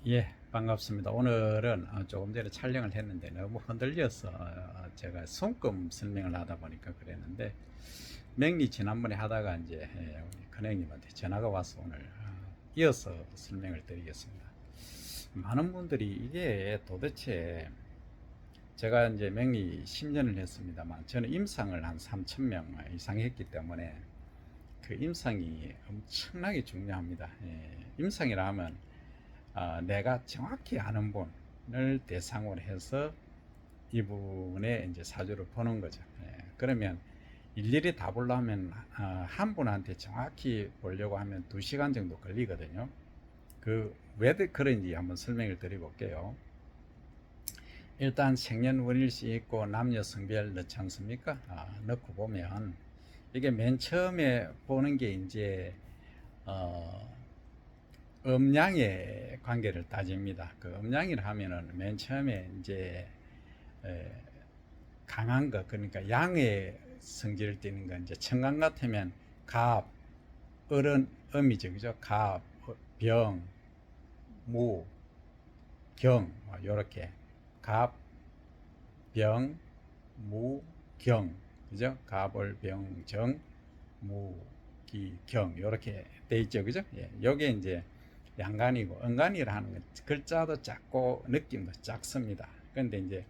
예, 반갑습니다. 오늘은 조금 전에 촬영을 했는데 너무 흔들려서 제가 손금 설명을 하다 보니까 그랬는데 맹리 지난번에 하다가 이제 우리 큰형님한테 전화가 와서 오늘 이어서 설명을 드리겠습니다. 많은 분들이 이게 도대체 제가 이제 맹리 10년을 했습니다만 저는 임상을 한 3,000명 이상 했기 때문에 그 임상이 엄청나게 중요합니다. 임상이라 하면 내가 정확히 아는 분을 대상으로 해서 이분의 이제 사주를 보는 거죠. 그러면 일일이 다 보려면 한 분한테 정확히 보려고 하면 2시간 정도 걸리거든요. 그 왜 그런지 한번 설명을 드려볼게요. 일단 생년월일시 있고 남녀 성별 넣지 않습니까? 넣고 보면 이게 맨 처음에 보는 게 이제 어, 음양의 관계를 따집니다. 그 음양이라 하면은 맨 처음에 이제 에, 강한 거, 그러니까 양의 성질을 띠는 거, 이제 청강 같으면 갑, 을은 음이죠, 그죠? 갑, 병, 무, 경, 요렇게 갑, 병, 무, 경, 그죠? 갑을, 병, 정, 무, 기, 경, 요렇게 돼 있죠, 그죠? 예, 요게 이제 양간이고, 은간이라 하는 건 글자도 작고 느낌도 작습니다. 그런데 이제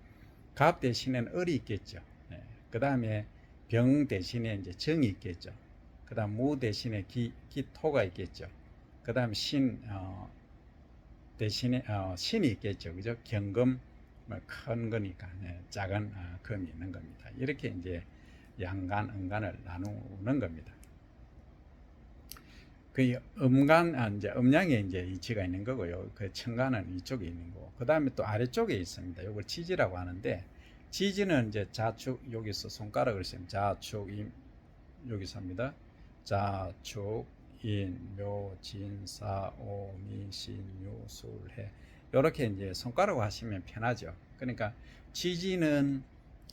갑 대신에는 을이 있겠죠. 예. 그 다음에 병 대신에 이제 정이 있겠죠. 그 다음 무 대신에 기토가 있겠죠. 그 다음 대신에 신이 있겠죠. 그죠? 경금, 뭐큰 거니까 작은 금이 있는 겁니다. 이렇게 이제 양간, 음간을 나누는 겁니다. 그 음간, 이제 음양에 이제 이치가 있는 거고요. 그 청간은 이쪽에 있는 거고. 그 다음에 또 아래쪽에 있습니다. 이걸 지지라고 하는데, 지지는 이제 자축, 여기서 손가락을 쓰면 자축, 임, 여기서 합니다. 자축, 인, 묘, 진, 사, 오, 미, 신, 유, 술, 해. 이렇게 이제 손가락으로 하시면 편하죠. 그러니까 지지는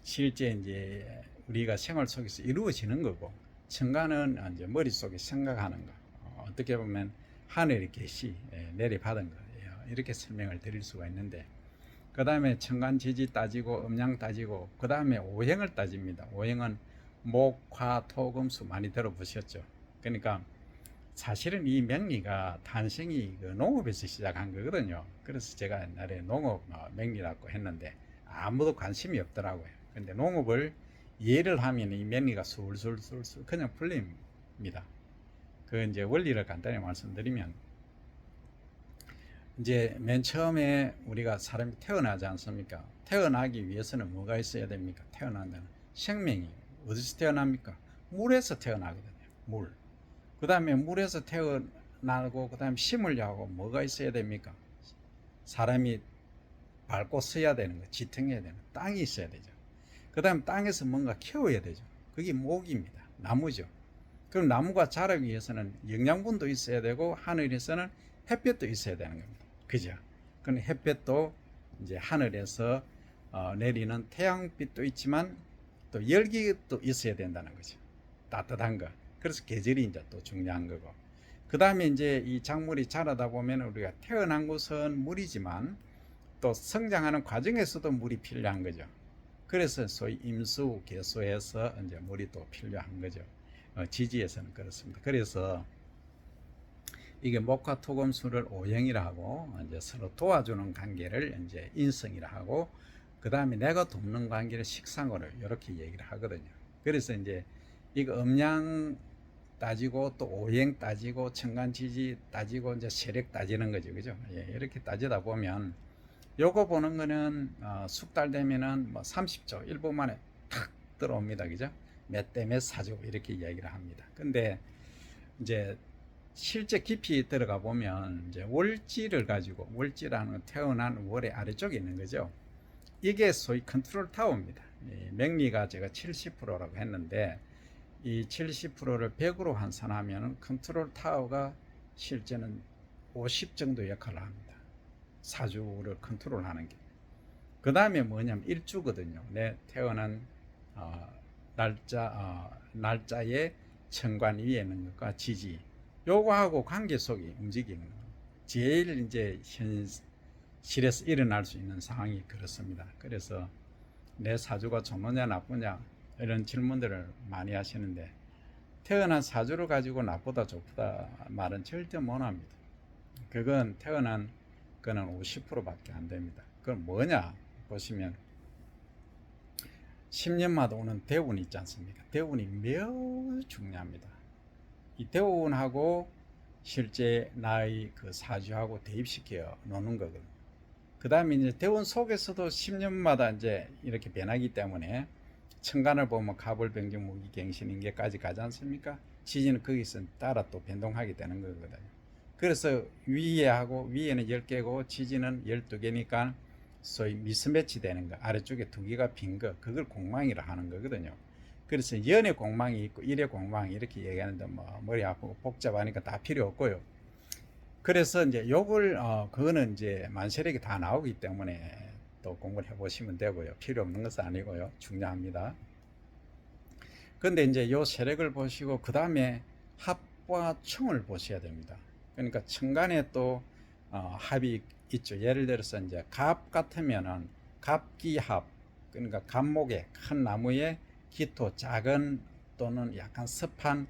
실제 이제 우리가 생활 속에서 이루어지는 거고, 청간은 이제 머릿속에 생각하는 거. 어떻게 보면 하늘의 계시, 내려받은 거예요. 이렇게 설명을 드릴 수가 있는데, 그 다음에 천간지지 따지고 음양 따지고 그 다음에 오행을 따집니다. 오행은 목, 화, 토, 금, 수 많이 들어보셨죠? 그러니까 사실은 이 명리가 탄생이 그 농업에서 시작한 거거든요. 그래서 제가 옛날에 농업 명리라고 했는데 아무도 관심이 없더라고요. 근데 농업을 이해를 하면 이 명리가 술술술술 그냥 풀립니다. 그 이제 원리를 간단히 말씀드리면, 이제 맨 처음에 우리가 사람이 태어나지 않습니까? 태어나기 위해서는 뭐가 있어야 됩니까? 태어난다는 생명이 어디서 태어납니까? 물에서 태어나거든요. 물. 그 다음에 물에서 태어나고 그 다음에 심으려고 뭐가 있어야 됩니까? 사람이 밟고 서야 되는 거, 지탱해야 되는 땅이 있어야 되죠. 그 다음 땅에서 뭔가 키워야 되죠. 그게 목입니다. 나무죠. 그럼 나무가 자라기 위해서는 영양분도 있어야 되고 하늘에서는 햇볕도 있어야 되는 겁니다. 그죠? 그럼 햇볕도 이제 하늘에서 내리는 태양빛도 있지만 또 열기도 있어야 된다는 거죠. 따뜻한 거. 그래서 계절이 이제 또 중요한 거고. 그 다음에 이제 이 작물이 자라다 보면 우리가 태어난 곳은 물이지만 또 성장하는 과정에서도 물이 필요한 거죠. 그래서 소위 임수, 개수에서 이제 물이 또 필요한 거죠. 지지에서는 그렇습니다. 그래서 이게 목화 토금수를 오형이라 하고 이제 서로 도와주는 관계를 이제 인성이라 하고, 그 다음에 내가 돕는 관계를 식상으로 이렇게 얘기를 하거든요. 그래서 이제 이거 음양 따지고 또 오행 따지고 천간지지 따지고 이제 세력 따지는 거죠, 그죠? 예, 이렇게 따지다 보면 요거 보는 거는 숙달 되면은 뭐 30초 1분 만에 탁 들어옵니다, 그죠? 몇 대 몇 사주 이렇게 이야기를 합니다. 근데 이제 실제 깊이 들어가 보면 이제 월지를 가지고, 월지라는 건 태어난 월의 아래쪽에 있는 거죠. 이게 소위 컨트롤 타워입니다. 명리가 제가 70%라고 했는데 이 70%를 100으로 환산하면 컨트롤 타워가 실제는 50 정도 역할을 합니다. 사주를 컨트롤하는 게. 그 다음에 뭐냐면 일주거든요. 내 태어난 날짜의 천간 위에 있는 것과 지지, 요거하고 관계 속에 움직이는 거예요. 제일 이제 현실에서 일어날 수 있는 상황이 그렇습니다. 그래서 내 사주가 좋느냐 나쁘냐 이런 질문들을 많이 하시는데, 태어난 사주를 가지고 나쁘다 좋다 말은 절대 못합니다. 그건 태어난 거는 50%밖에 안 됩니다. 그건 뭐냐 보시면 10년마다 오는 대운이 있지 않습니까? 대운이 매우 중요합니다. 이 대운하고 실제 나의 그 사주하고 대입시켜 놓는 거거든요. 그 다음에 이제 대운 속에서도 10년마다 이제 이렇게 변하기 때문에, 천간을 보면 갑을병정 무기갱신 인계까지 가지 않습니까? 지지는 거기서 따라 또 변동하게 되는 거거든요. 그래서 위에는 10개고 지지는 12개니까 소위 미스매치 되는 거, 아래쪽에 2개가 빈 거, 그걸 공망이라 하는 거거든요. 그래서 연의 공망이 있고 일의 공망 이렇게 얘기하는데 뭐 머리 아프고 복잡하니까 다 필요 없고요. 그래서 이제 요걸 그거는 이제 만세력이 다 나오기 때문에 또 공부를 해보시면 되고요. 필요 없는 것은 아니고요. 중요합니다. 근데 이제 요 세력을 보시고 그 다음에 합과 충을 보셔야 됩니다. 그러니까 천간에 또 합이 있죠. 예를 들어서 이제 갑 같으면은 갑기합, 그러니까 갑목에 큰 나무에 기토 작은 또는 약간 습한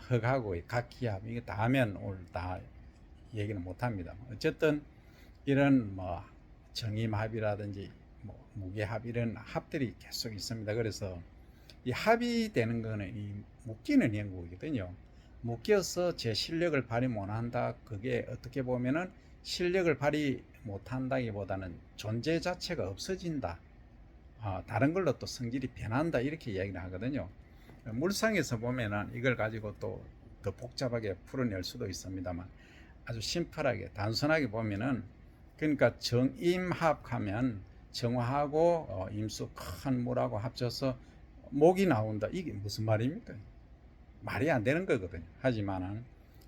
흙하고 각기합, 이게 다 하면 오늘 다 얘기는 못합니다. 어쨌든 이런 뭐 정임합이라든지 뭐 무게합 이런 합들이 계속 있습니다. 그래서 이 합이 되는 거는 이 묶이는 연구거든요. 묶여서 제 실력을 발휘 못한다. 그게 어떻게 보면은 실력을 발휘 못한다기보다는 존재 자체가 없어진다. 다른 걸로 또 성질이 변한다. 이렇게 이야기를 하거든요. 물상에서 보면은 이걸 가지고 또 더 복잡하게 풀어낼 수도 있습니다만, 아주 심플하게 단순하게 보면은, 그러니까 정임합하면 정화하고 임수 큰 물하고 합쳐서 목이 나온다. 이게 무슨 말입니까? 말이 안 되는 거거든요. 하지만은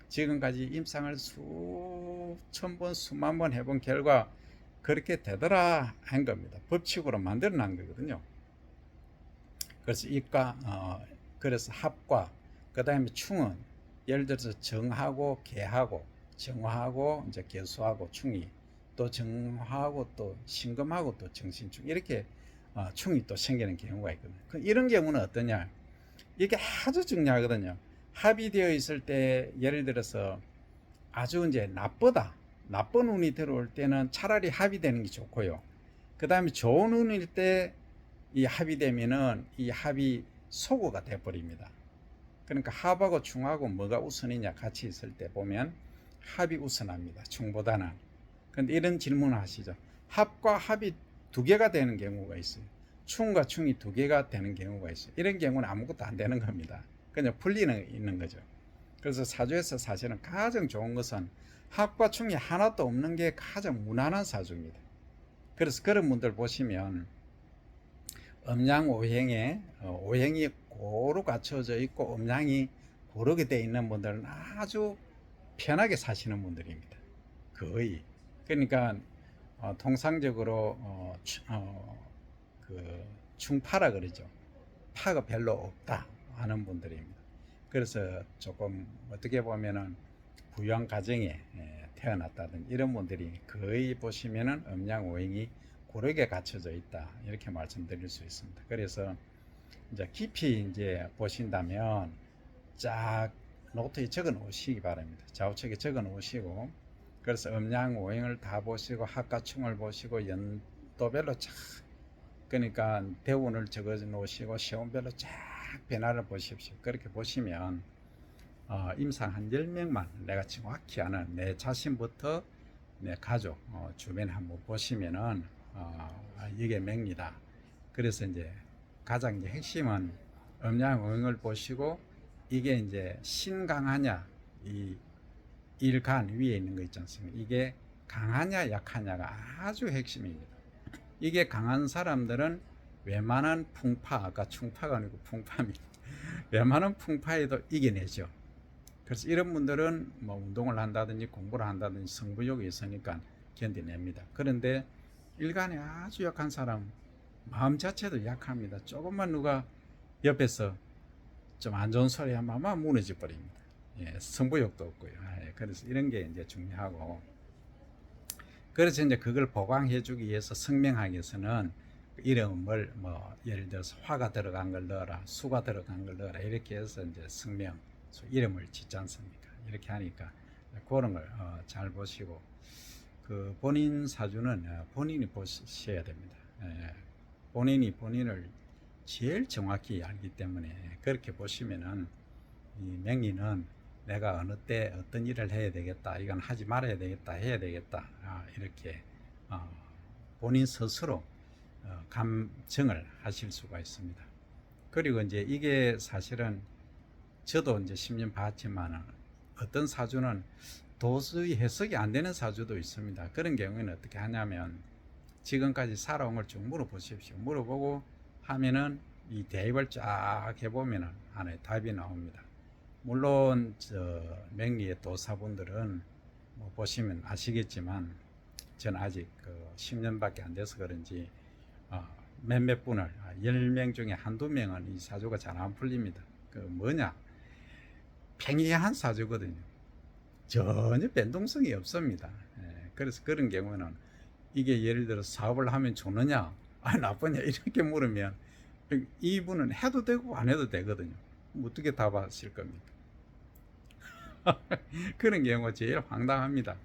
지금까지 임상을 수천 번 수만 번 해본 결과 그렇게 되더라 한 겁니다. 법칙으로 만들어 난 거거든요. 그래서 그래서 합과 그 다음에 충은 예를 들어서 정하고 개하고 정화하고 이제 개수하고 충이 또 정화하고 또 신금하고 또 정신충 이렇게 충이 또 생기는 경우가 있거든요. 이런 경우는 어떠냐? 이게 아주 중요하거든요. 합이 되어 있을 때 예를 들어서 아주 이제 나쁜 운이 들어올 때는 차라리 합이 되는 게 좋고요. 그 다음에 좋은 운일 때 이 합이 되면은 이 합이 소거가 돼버립니다. 그러니까 합하고 충하고 뭐가 우선이냐 같이 있을 때 보면 합이 우선합니다. 충보다는. 근데 이런 질문을 하시죠. 합과 합이 2개가 되는 경우가 있어요. 충과 충이 2개가 되는 경우가 있어요. 이런 경우는 아무것도 안 되는 겁니다. 그냥 풀리는 있는 거죠. 그래서 사주에서 사실은 가장 좋은 것은 합과 충이 하나도 없는 게 가장 무난한 사주입니다. 그래서 그런 분들 보시면 음양오행에 오행이 고루 갖춰져 있고 음양이 고르게 되어 있는 분들은 아주 편하게 사시는 분들입니다. 거의. 그러니까 통상적으로 그 충파라 그러죠. 파가 별로 없다 하는 분들입니다. 그래서 조금 어떻게 보면은 부유한 가정에 태어났다든 이런 분들이 거의 보시면은 음양오행이 고르게 갖춰져 있다 이렇게 말씀드릴 수 있습니다. 그래서 이제 깊이 이제 보신다면 쫙 노트에 적어 놓으시기 바랍니다. 좌우측에 적어 놓으시고, 그래서 음양오행을 다 보시고 합과충을 보시고 연도별로 쫙, 그러니까 대운을 적어 놓으시고 시운별로 쫙 변화를 보십시오. 그렇게 보시면 임상 한 10명만 내가 정확히 아는 내 자신부터 내 가족 주변에 한번 보시면은 이게 맹니다. 그래서 이제 가장 이제 핵심은 음양오행을 보시고 이게 이제 신강하냐, 이 일간 위에 있는 거 있지 않습니까? 이게 강하냐 약하냐가 아주 핵심입니다. 이게 강한 사람들은 웬만한 풍파, 아까 충파가 아니고 풍파입니다. 웬만한 풍파에도 이겨내죠. 그래서 이런 분들은 뭐 운동을 한다든지 공부를 한다든지 승부욕이 있으니까 견뎌냅니다. 그런데 일간에 아주 약한 사람, 마음 자체도 약합니다. 조금만 누가 옆에서 좀 안 좋은 소리 하면 아마 무너져 버립니다. 예, 승부욕도 없고요. 그래서 이런 게 이제 중요하고, 그래서 이제 그걸 보강해 주기 위해서 성명하기 위해서는 이름을 뭐 예를 들어서 화가 들어간 걸 넣어라, 수가 들어간 걸 넣어라 이렇게 해서 이제 성명 이름을 짓지 않습니까? 이렇게 하니까 그런 걸 잘 보시고 그 본인 사주는 본인이 보셔야 됩니다. 예, 본인이 본인을 제일 정확히 알기 때문에 그렇게 보시면은 이 명리는 내가 어느 때 어떤 일을 해야 되겠다, 이건 하지 말아야 되겠다, 해야 되겠다, 이렇게 본인 스스로 감정을 하실 수가 있습니다. 그리고 이제 이게 사실은 저도 이제 10년 봤지만 어떤 사주는 도저히 해석이 안 되는 사주도 있습니다. 그런 경우에는 어떻게 하냐면 지금까지 살아온 걸 쭉 물어보십시오. 물어보고 하면은 이 대입을 쫙 해보면은 안에 답이 나옵니다. 물론 저 명리의 도사분들은 뭐 보시면 아시겠지만 저는 아직 그 10년밖에 안 돼서 그런지 몇몇 분을 10명 중에 한두 명은 이 사주가 잘 안 풀립니다. 그 뭐냐, 평이한 사주거든요. 전혀 변동성이 없습니다. 그래서 그런 경우는 이게 예를 들어 사업을 하면 좋느냐 나쁘냐 이렇게 물으면 이분은 해도 되고 안 해도 되거든요. 어떻게 답하실 겁니까? 그런 경우가 제일 황당합니다.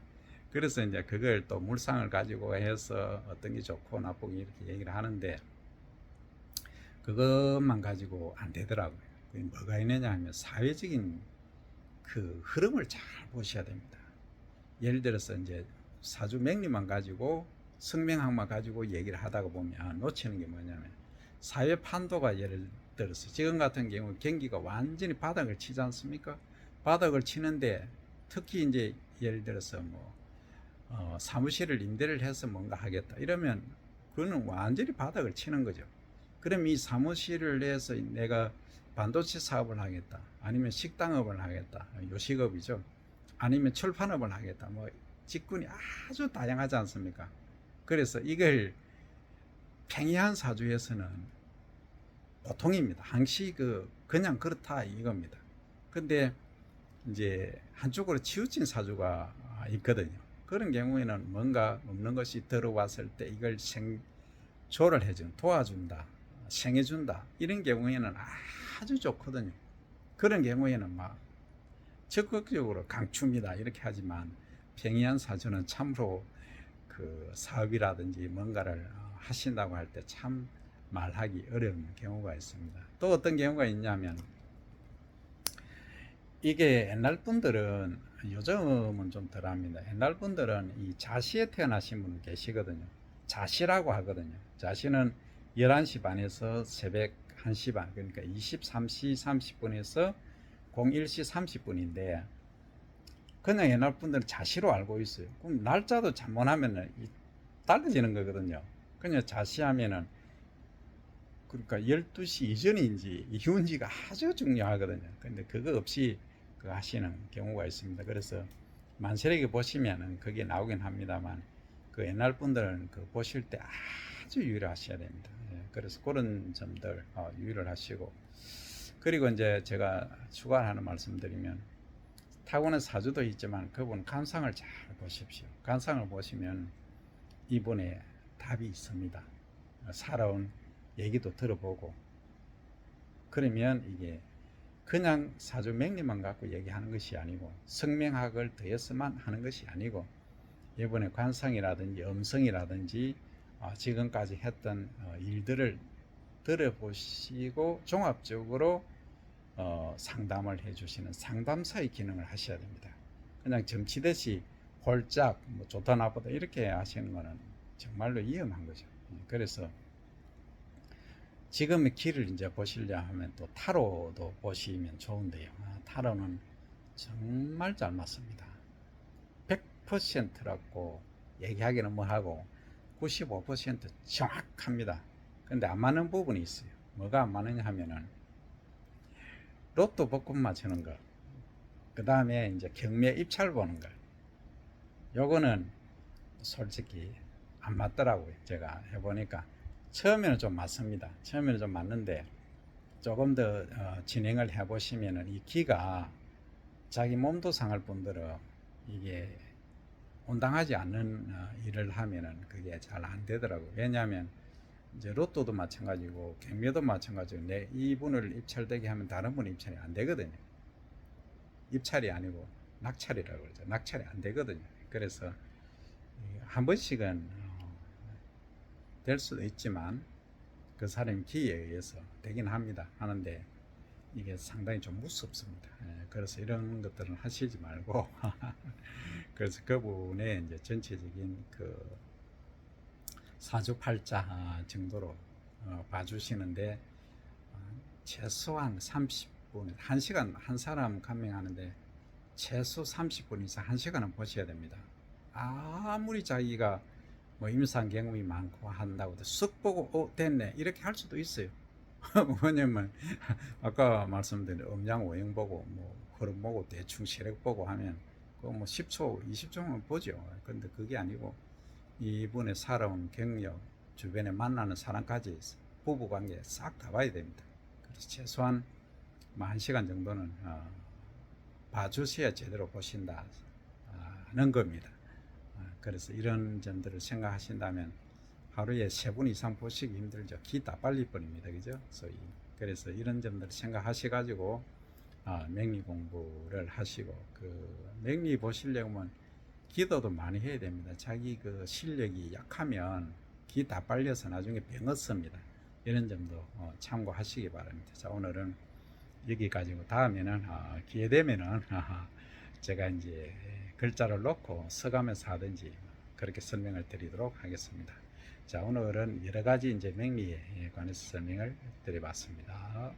그래서 이제 그걸 또 물상을 가지고 해서 어떤 게 좋고 나쁘고 이렇게 얘기를 하는데 그것만 가지고 안 되더라고요. 그게 뭐가 있느냐 하면 사회적인 그 흐름을 잘 보셔야 됩니다. 예를 들어서 이제 사주 명리만 가지고 성명학만 가지고 얘기를 하다가 보면 놓치는 게 뭐냐면 사회 판도가 예를 들어서 지금 같은 경우 경기가 완전히 바닥을 치지 않습니까? 바닥을 치는데 특히 이제 예를 들어서 뭐 사무실을 임대를 해서 뭔가 하겠다 이러면 그거는 완전히 바닥을 치는 거죠. 그럼 이 사무실을 해서 내가 반도체 사업을 하겠다, 아니면 식당업을 하겠다, 요식업이죠, 아니면 철판업을 하겠다, 뭐 직군이 아주 다양하지 않습니까? 그래서 이걸 평이한 사주에서는 보통입니다. 항시 그냥 그렇다 이겁니다. 근데 이제 한쪽으로 치우친 사주가 있거든요. 그런 경우에는 뭔가 없는 것이 들어왔을 때 이걸 생조를 해준, 도와준다, 생해준다 이런 경우에는 아주 좋거든요. 그런 경우에는 막 적극적으로 강추입니다 이렇게 하지만 평이한 사주는 참으로 그 사업이라든지 뭔가를 하신다고 할 때 참 말하기 어려운 경우가 있습니다. 또 어떤 경우가 있냐면 이게 옛날 분들은, 요즘은 좀 덜합니다. 옛날 분들은 이 자시에 태어나신 분 계시거든요. 자시라고 하거든요. 자시는 11시 반에서 새벽 1시 반, 그러니까 23시 30분에서 01시 30분인데 그냥 옛날 분들은 자시로 알고 있어요. 그럼 날짜도 잘못하면 달라지는 거거든요. 그냥 자시하면은 그러니까 12시 이전인지 이후인지가 아주 중요하거든요. 근데 그거 없이 하시는 경우가 있습니다. 그래서 만세력에 보시면은 그게 나오긴 합니다만 그 옛날 분들은 보실 때 아주 유의를 하셔야 됩니다. 그래서 그런 점들 유의를 하시고, 그리고 이제 제가 추가하는 말씀드리면 타고난 사주도 있지만 그분 간상을 잘 보십시오. 간상을 보시면 이분의 답이 있습니다. 살아온 얘기도 들어보고, 그러면 이게 그냥 사주 명리만 갖고 얘기하는 것이 아니고 성명학을 더해서만 하는 것이 아니고 이번에 관상이라든지 음성이라든지 지금까지 했던 일들을 들어보시고 종합적으로 상담을 해주시는 상담사의 기능을 하셔야 됩니다. 그냥 점치듯이 홀짝 뭐 좋다 나쁘다 이렇게 하시는 거는 정말로 위험한 거죠. 그래서 지금의 길을 이제 보시려 하면 또 타로도 보시면 좋은데요. 타로는 정말 잘 맞습니다. 100%라고 얘기하기는 뭐하고 95% 정확합니다. 근데 안 맞는 부분이 있어요. 뭐가 안 맞느냐 하면은 로또 복권 맞추는 거, 그 다음에 이제 경매 입찰 보는 거, 요거는 솔직히 안 맞더라고요. 제가 해보니까 처음에는 좀 맞습니다. 처음에는 좀 맞는데 조금 더 진행을 해보시면은 이 기가 자기 몸도 상할 뿐더러 이게 온당하지 않는 일을 하면은 그게 잘 안 되더라고요. 왜냐하면 이제 로또도 마찬가지고 경매도 마찬가지고 내 이분을 입찰되게 하면 다른 분 입찰이 안 되거든요. 입찰이 아니고 낙찰이라고 그러죠. 낙찰이 안 되거든요. 그래서 한 번씩은 될 수도 있지만 그 사람의 기회에 의해서 되긴 합니다. 하는데 이게 상당히 좀 무섭습니다. 그래서 이런 것들은 하시지 말고 그래서 그분의 이제 전체적인 그 사주팔자 정도로 봐주시는데 최소한 30분, 1시간 한 사람 감명하는데 최소 30분 이상 1시간은 보셔야 됩니다. 아무리 자기가 뭐 임상 경험이 많고 한다고 쓱 보고 됐네 이렇게 할 수도 있어요. 왜냐면 아까 말씀드린 음양 오행 보고 뭐 흐름 보고 대충 시력 보고 하면 그거 뭐 10초 20초면 보죠. 근데 그게 아니고 이분의 살아온 경력 주변에 만나는 사람까지 부부관계 싹 다 봐야 됩니다. 그래서 최소한 뭐 1시간 정도는 봐주셔야 제대로 보신다는 겁니다. 그래서 이런 점들을 생각하신다면 하루에 3분 이상 보시기 힘들죠. 기 다 빨릴 뻔입니다. 그죠? 소위. 그래서 이런 점들을 생각하셔가지고 명리 공부를 하시고 그 명리 보시려면 기도도 많이 해야 됩니다. 자기 그 실력이 약하면 기 다 빨려서 나중에 병 얻습니다. 이런 점도 참고하시기 바랍니다. 자, 오늘은 여기까지고 다음에는 기회 되면은 제가 이제 글자를 놓고 써가면서 하든지 그렇게 설명을 드리도록 하겠습니다. 자, 오늘은 여러 가지 이제 명리에 관해서 설명을 드려봤습니다.